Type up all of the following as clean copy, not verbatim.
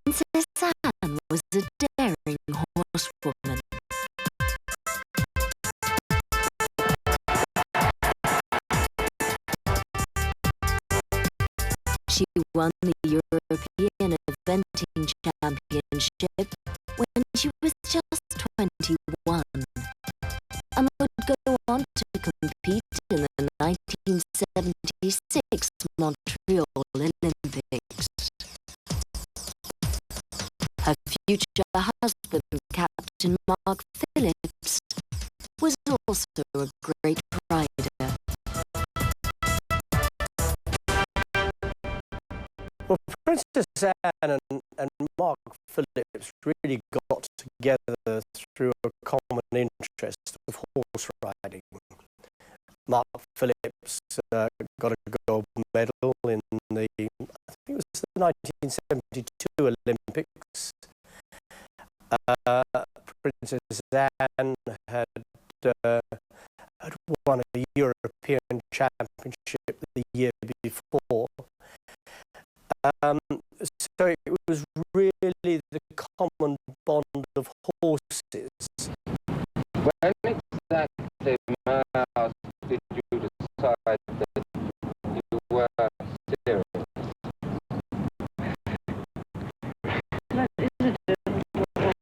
Princess Anne was a daring horsewoman. She won the European Eventing Championship when she was just 21, and would go on to compete in the 1976 Montreal Olympics. Her future husband, Captain Mark Phillips, was also a great rider. Well, Princess Anne and Mark Phillips really got together through a common interest of horse riding. Mark Phillips got a gold medal in the, I think it was the 1972 Olympics. Princess Anne had won a European Championship the year before. So it was really the common bond of horses. When exactly, Miles, did you decide that you were serious? That is a difficult one.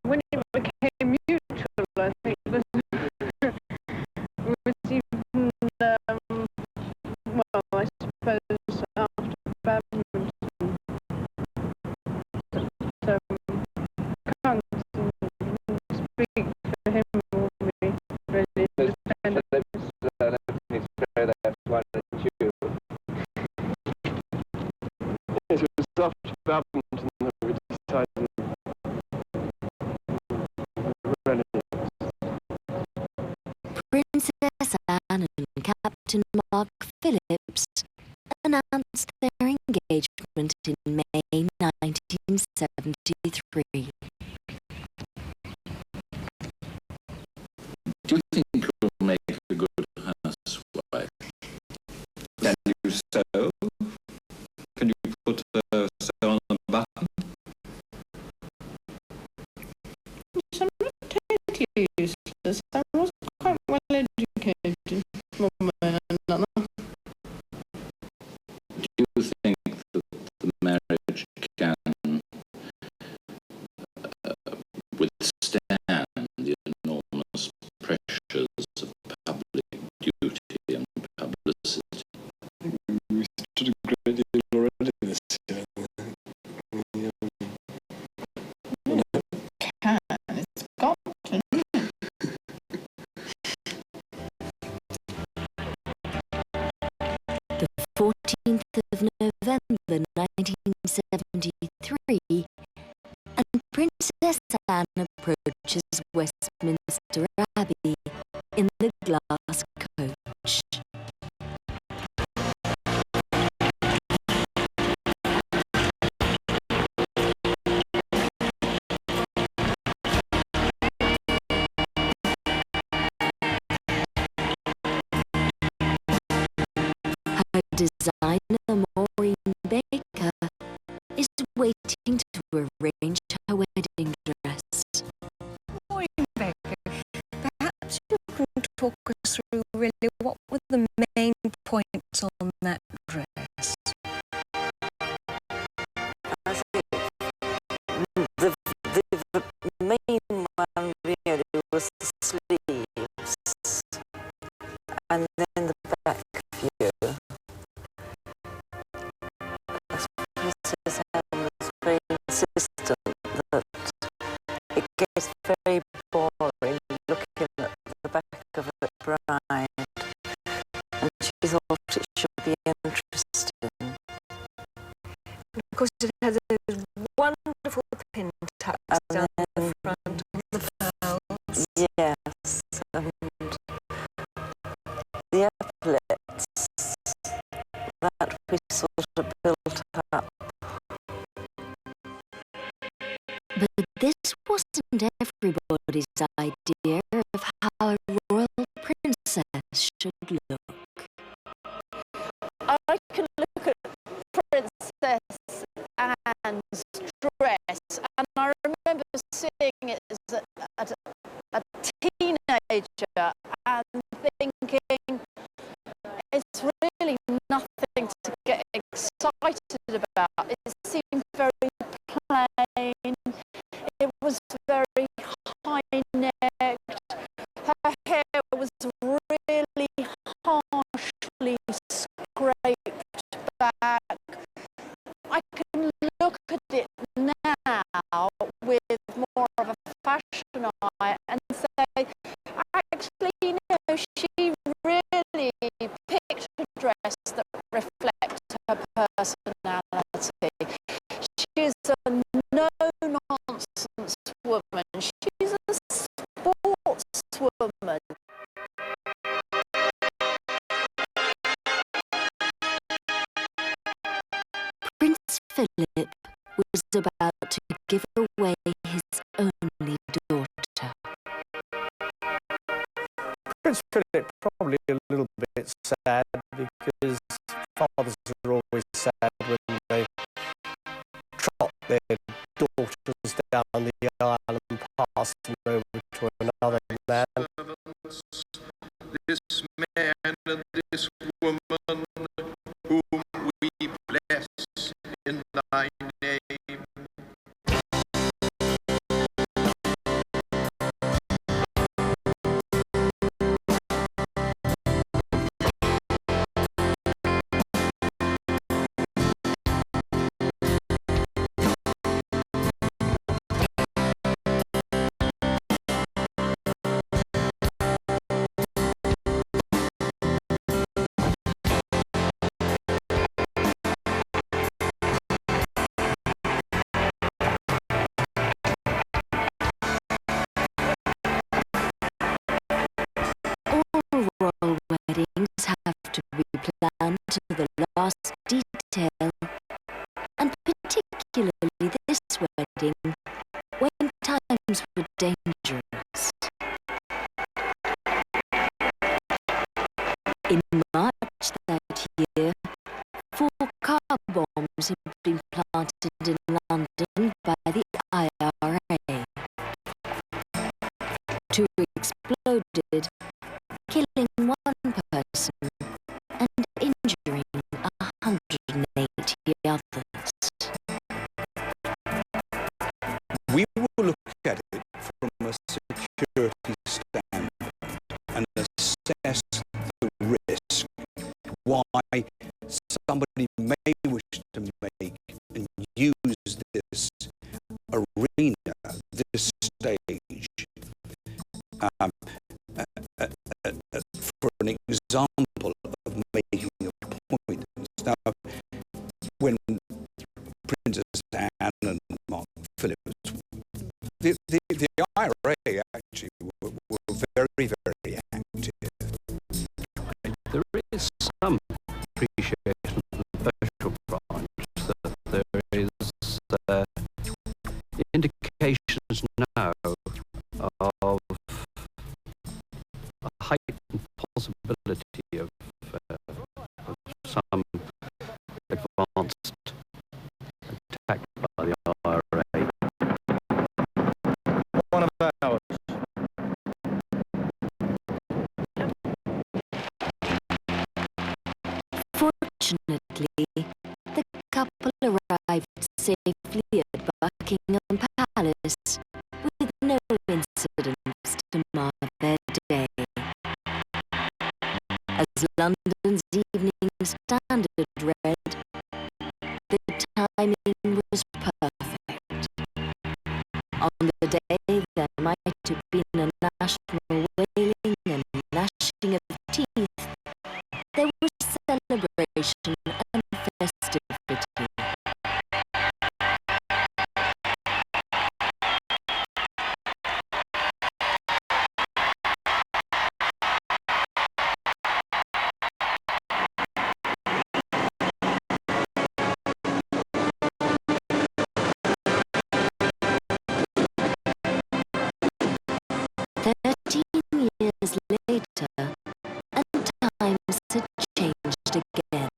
When it became mutual, I think that was even, well, I suppose after badminton. So, can't speak for him or me, really. Phillips, Depends. let me throw that one at you. It was after badminton that we decided really. Princess Anne and Captain Mark Phillips announced their engagement in May 1973. Do you think you'll make a good housewife? Can you sew? Can you put a sew on the button? I'm not totally useless. I was quite well educated, one way and another. Do you think that the marriage can withstand the enormous pressures of public duty and publicity? We stood a great deal already this year. Can, it's got to. The 14th of November 1973, and Princess Anne approaches Westminster Abbey in the glass coach. Her designer, Maureen Baker, is waiting to arrange her wedding dress. Maureen Baker, perhaps you can talk us through really what were the main points on that dress? I think the main one really was the sleeves and then the back view. Princess Anne was very insistent that it gets very boring looking at the back of a bride, and she thought it should be interesting. Of course, it had those wonderful pin tucks And down the then front of the pearls. yes, and the epaulets that we sort of built up. But this wasn't everybody's idea of how a royal princess should look. I can look at Prince princess Anne's dress, and I remember seeing it as a teenager and thinking it's really nothing to get excited about. It seemed very plain. It was very high-necked. Her hair was really harshly scraped back. I can look at it now with more of a fashion eye and say, actually, you know, she really picked a dress that reflects her personality. She's a no-nonsense woman. She's a sportswoman. Prince Philip was about to give away his only daughter. Prince Philip probably a little bit sad because fathers are always sad when they trot their daughters down the aisle and pass them over to another man. This man and this woman whom we bless in thy name. All royal weddings have to be planned to the last detail, and particularly this wedding, when times were dangerous. In March that year, 4 car bombs had been planted in London by the IRA. 2 exploded, killing 1 person and injuring 180 others. We will look at it from a security standpoint and assess the risk, why somebody may wish to make and use this arena, this stage, for an example of making a point. Now, when Princess Anne and Mark Philip, the IRA actually were very, very active. There is some appreciation from the special branch that there is indications now of a heightened possibility of some advanced attack by the IRA. One of ours. Fortunately, the couple arrived safely at Buckingham Palace with no incidents to mar their day. As London's Evening Standard read, the timing was perfect. On the day there might have been a national wailing and gnashing of teeth, there was celebration and festivity. Years later, and times had changed again.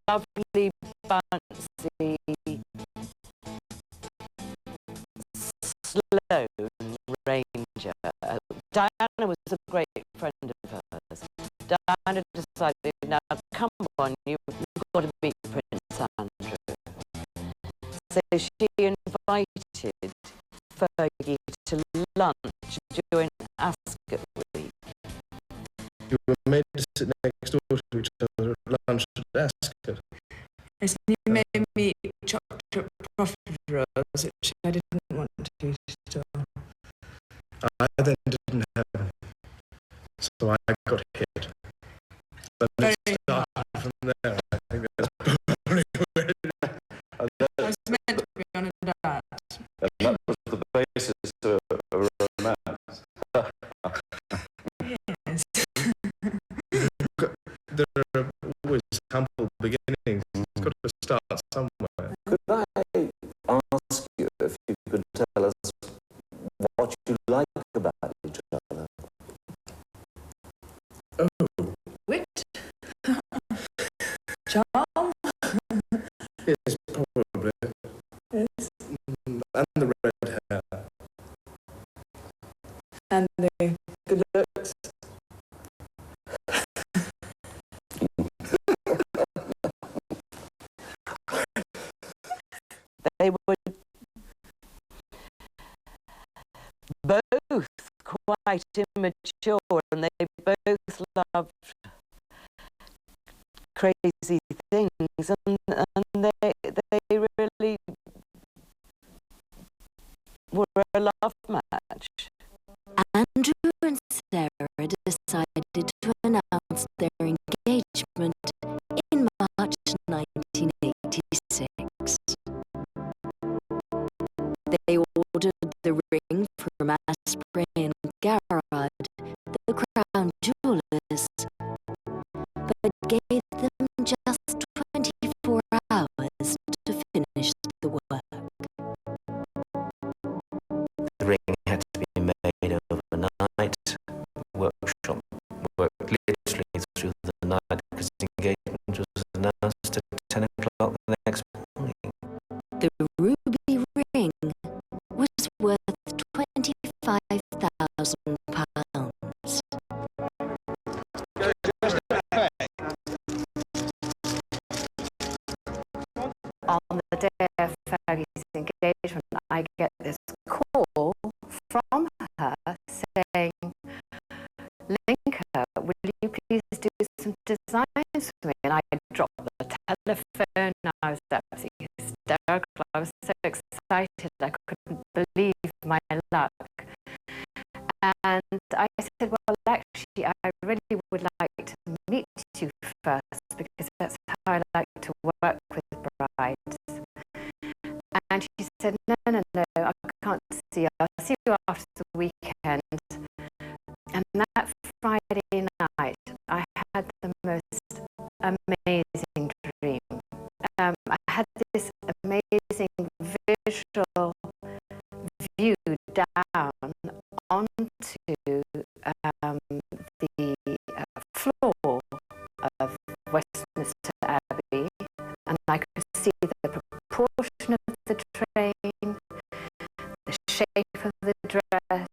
lovely, bouncy, Sloane Ranger. Diana was a great friend of hers. Diana decided, now come on, you've got to meet Prince Andrew. So she invited Fergie to lunch during Ascot Week. You were made to sit next door to each other at lunch at Ascot. Yes, and he made me chocolate profiteroles, which I didn't want to store. I then didn't have them, so I got hit. But Very it started from there. I think that's probably where I was meant to be on a diet. And that was the basis of a romance. Yes. there are always humble beginnings. It's got to start somewhere. Could I ask you if you could tell us what you like about each other? Oh, Wit. Charm. yes, probably. Yes. And the red hair. And the good looks. They were both quite immature, and they both loved crazy things, and they really were a love match. Andrew and Sarah decided to announce their engagement in March 1986. They ordered the ring from Asprey and Garrard, the Crown Jewellers, but gave them just 24 hours to finish the work. The ring had to be made overnight. Workshop worked literally through the night because the engagement was announced at 10 o'clock the next morning. The ruby ring was worth £25,000. On the day of Fergie's engagement, I get this call from her saying, Linka, will you please do some designs for me? And I dropped the telephone. I was absolutely hysterical. I was so excited. I couldn't believe my luck. And I said, well, actually, I really would like to meet you first, because that's how I like to work with brides. And she said, no, I can't see you. I'll see you after the weekend. And that Friday night, I had the most amazing dream. I had this amazing visual view down onto the floor of Westminster Abbey, and I could see the proportion of the train, the shape of the dress,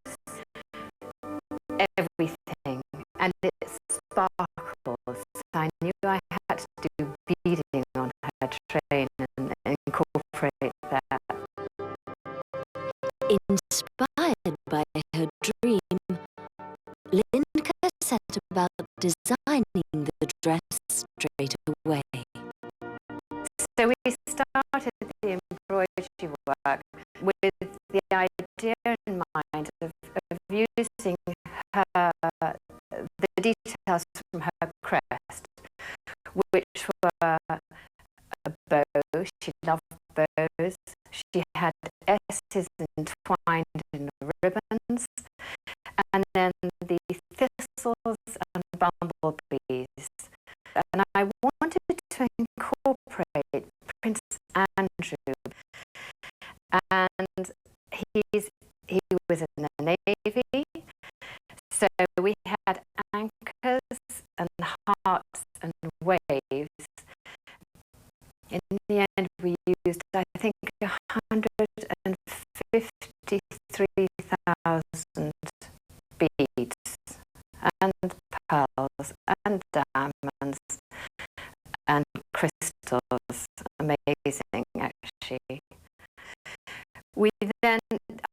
everything, and it sparkles. I knew I had to do beading on her train and incorporate that. Inspired by her dream, Linka set about designing the dress straight away. So we started the embroidery work with the idea in mind of using the details from her crest, which were a bow. She loved bows. She had S's entwined in ribbons, and then the thistles and bumblebees. And I wanted to incorporate Prince Andrew, and he was in the Navy, so we had anchors and hearts and waves the end we used, I think, 153,000 beads and pearls and diamonds and crystals. Amazing, actually.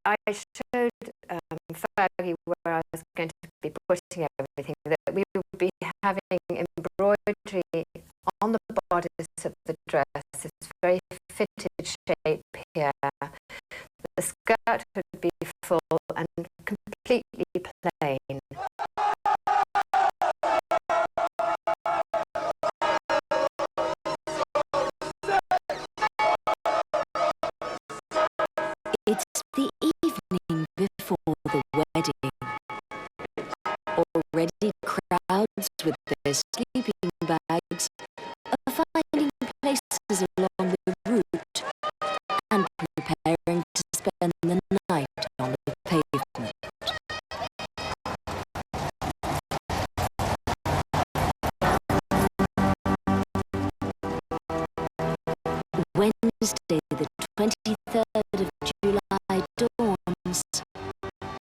I showed Fergie where I was going to be putting everything, that we would be having embroidery on the bodice of the dress, this very fitted shape here. The skirt would be full and completely plain. It's the evening before the wedding. Already crowds with their sleeping bags are finding places along the route and preparing to spend the night on the pavement. Wednesday, the 23rd of July dawns,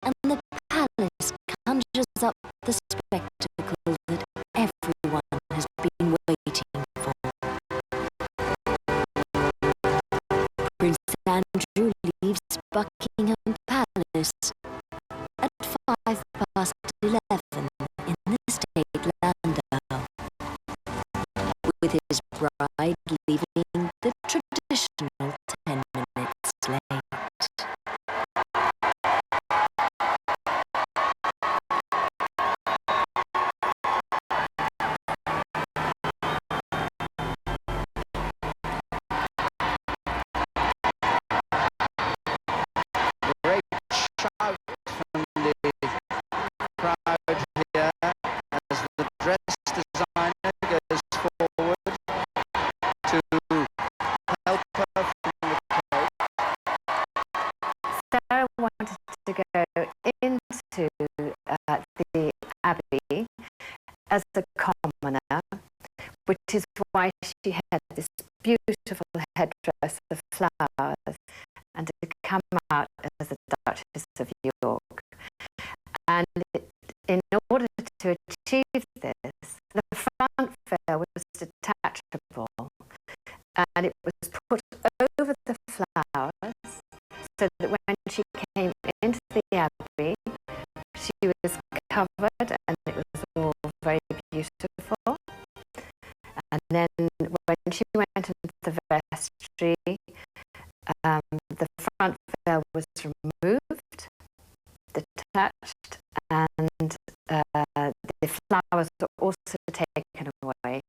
and the palace conjures up the spectacle that everyone has been waiting for. Prince Andrew leaves Buckingham Palace at 11:05 in the state landau, with his bride leaving the traditional 10 minutes late. Great shout from the crowd here as the dress designer goes forward to help her from the coat. Sarah wanted to go into the Abbey as a commoner, which is why she had this beautiful headdress of flowers, and to come out as the Duchess of York. And in order to achieve this, the front veil was detachable, and it was put over the flowers, so that when she came into the Abbey, she was covered and it was all very beautiful. And then when she went into the vestry, the front veil was removed, detached, and the flowers were also taken away.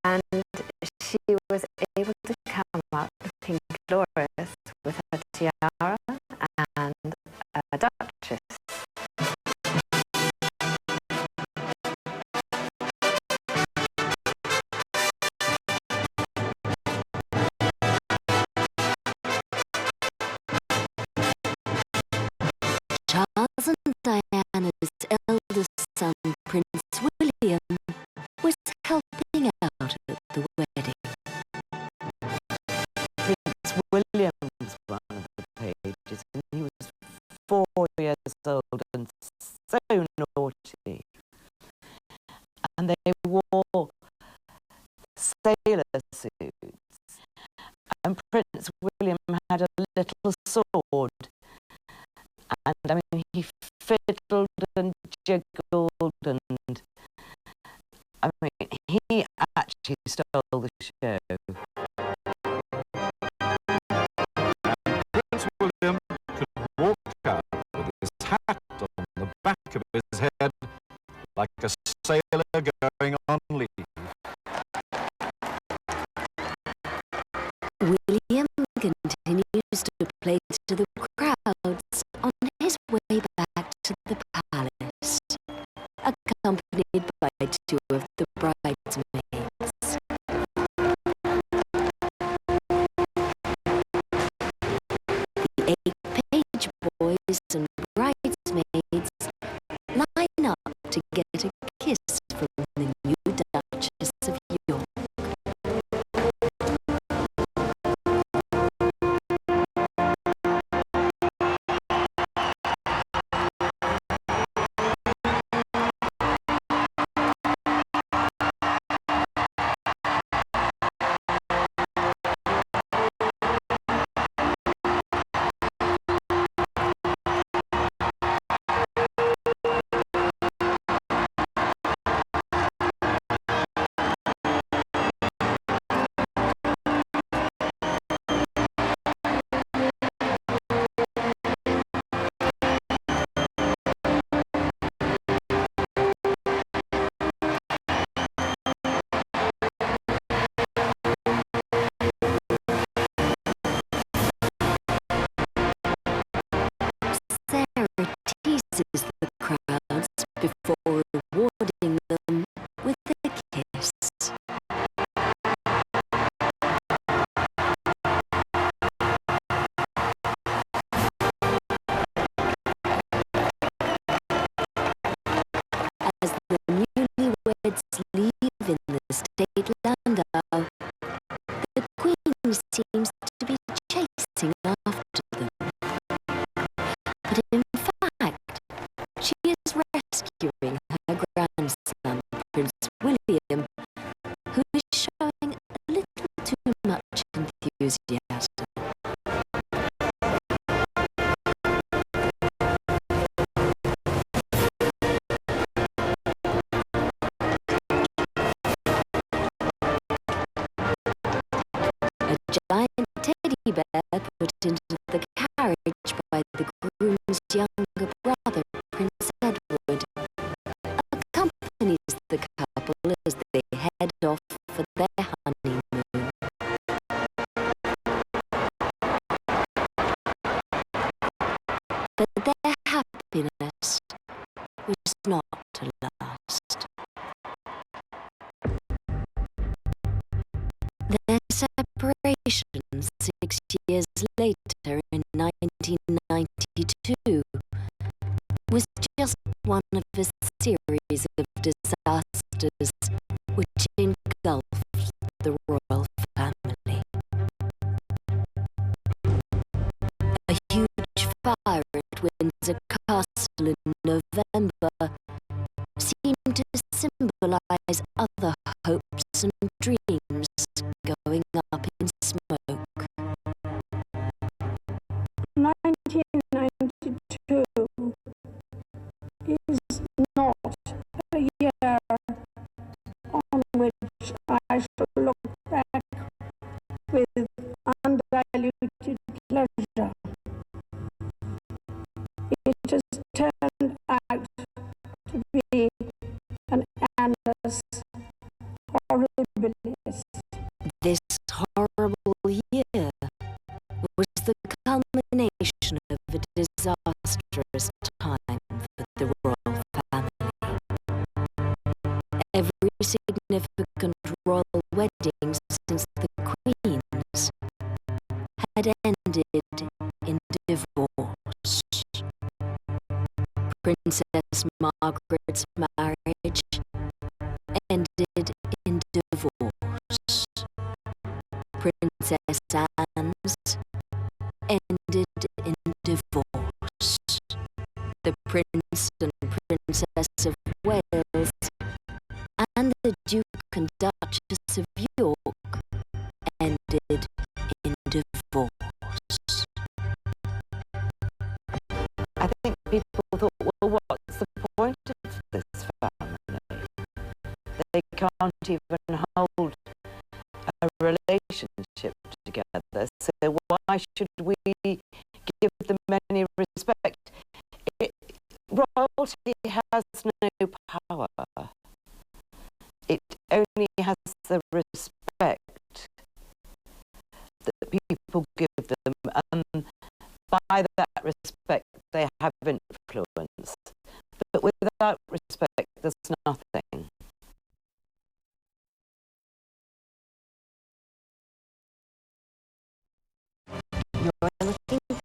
And she was able to come out looking glorious with her tiara and a duchess. Charles and Diana's eldest son, Prince William, was helping out at the wedding. Prince William was one of the pages, and he was 4 years old and so naughty. And they wore sailor suits, and Prince William had a little sword. And I mean, he fiddled and jiggled, and I mean, he actually stole the show. Prince William could walk out with his hat on the back of his head like a sailor going on leave. William continues to play to the crowds on his way back to the palace, accompanied by 2 of the bridesmaids. The 8 page boys and bridesmaids line up to get a kiss from the new Duchess of York. much enthusiasm. A giant teddy bear put into the carriage by the groom's younger brother, Prince Edward, accompanies the couple as they head off for their honeymoon. But their happiness was not to last. Their separation 6 years later in 1992 was just one of a series of disasters which engulfed the royal family. A huge fire at Windsor Castle in November seemed to symbolize other hopes and dreams going up in smoke. 1992 is not a year on which I shall look back with undiluted pleasure. It has turned out to be an annus horribilis. This horrible year was the culmination of a disastrous time for the royal family. Every significant royal wedding since the Queen's had ended in divorce. Princess Margaret's marriage ended in divorce. Princess Anne's ended in divorce. The Prince and Princess of Wales and the Duke and Duchess of York ended in divorce. I think people thought, well, what's the point of this family? They can't even hold a relationship together, so why should we give them any respect? Royalty has no power. It only has the respect that people give them, and by that respect they have influence. But without respect there's nothing.